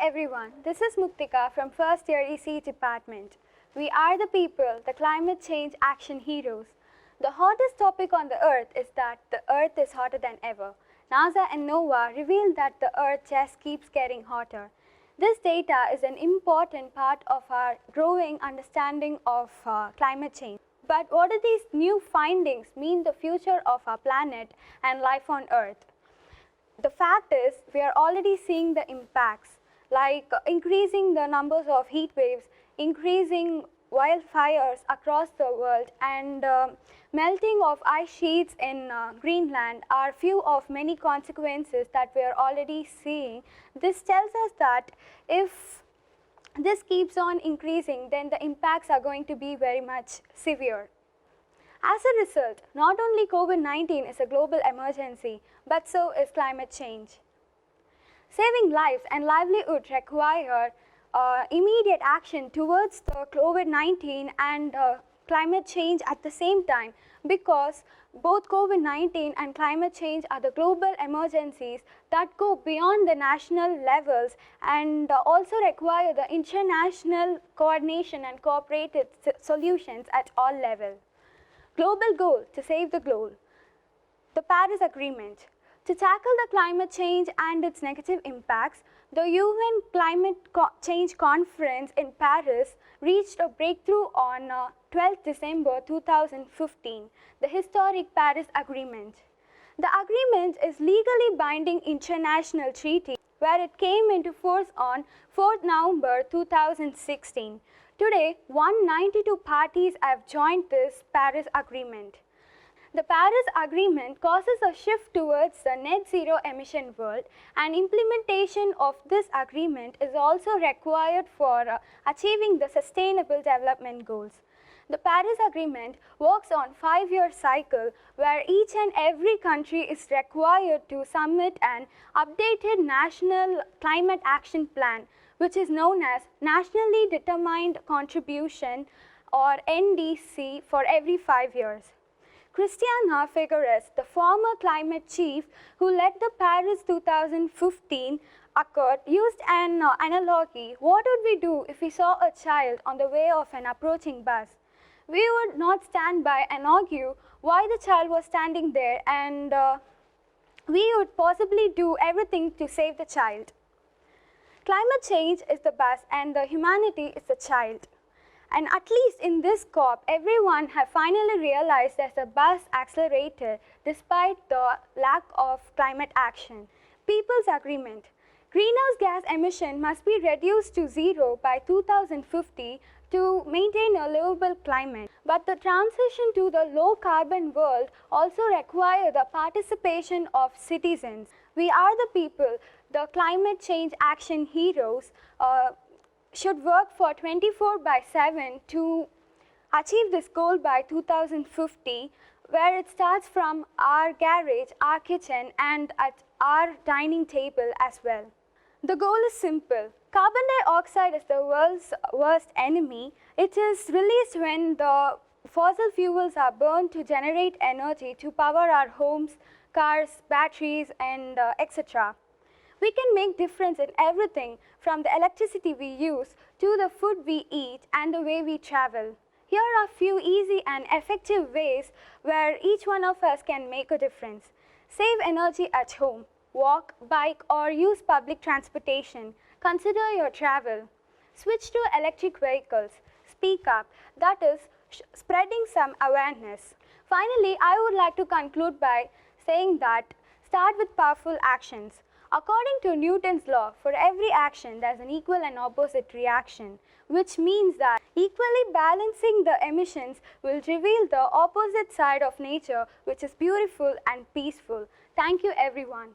everyone, this is Muktika from first year EC department. We are the people, the climate change action heroes. The hottest topic on the earth is that the earth is hotter than ever. NASA and NOAA revealed that the earth just keeps getting hotter. This data is an important part of our growing understanding of climate change. But what do these new findings mean the future of our planet and life on earth? The fact is, we are already seeing the impacts, like increasing the numbers of heat waves, increasing wildfires across the world, and melting of ice sheets in Greenland are few of many consequences that we are already seeing. This tells us that if this keeps on increasing, then the impacts are going to be very much severe. As a result, not only COVID-19 is a global emergency, but so is climate change. Saving lives and livelihood require immediate action towards the COVID-19 and climate change at the same time, because both COVID-19 and climate change are the global emergencies that go beyond the national levels and also require the international coordination and cooperative solutions at all levels. Global goal to save the globe. The Paris Agreement. To tackle the climate change and its negative impacts, the UN Climate Change Conference in Paris reached a breakthrough on 12 December 2015, the historic Paris Agreement. The agreement is legally binding international treaty where it came into force on 4th November 2016. Today, 192 parties have joined this Paris Agreement. The Paris Agreement causes a shift towards a net zero emission world, and implementation of this agreement is also required for achieving the Sustainable Development Goals. The Paris Agreement works on a 5-year cycle where each and every country is required to submit an updated National Climate Action Plan, which is known as Nationally Determined Contribution or NDC, for every 5 years. Christiana Figueres, the former climate chief who led the Paris 2015 Accord, used an analogy. What would we do if we saw a child on the way of an approaching bus? We would not stand by and argue why the child was standing there, and we would possibly do everything to save the child. Climate change is the bus and the humanity is the child. And at least in this COP, everyone have finally realized that the bus accelerated despite the lack of climate action. People's Agreement. Greenhouse gas emission must be reduced to zero by 2050 to maintain a livable climate. But the transition to the low carbon world also requires the participation of citizens. We are the people, the climate change action heroes, should work for 24/7 to achieve this goal by 2050, where it starts from our garage, our kitchen, and at our dining table as well. The goal is simple. Carbon dioxide is the world's worst enemy. It is released when the fossil fuels are burned to generate energy to power our homes, cars, batteries, and etc. We can make difference in everything from the electricity we use to the food we eat and the way we travel. Here are a few easy and effective ways where each one of us can make a difference. Save energy at home. Walk, bike, or use public transportation. Consider your travel. Switch to electric vehicles. Speak up. That is, spreading some awareness. Finally, I would like to conclude by saying that start with powerful actions. According to Newton's law, for every action there is an equal and opposite reaction, which means that equally balancing the emissions will reveal the opposite side of nature, which is beautiful and peaceful. Thank you, everyone.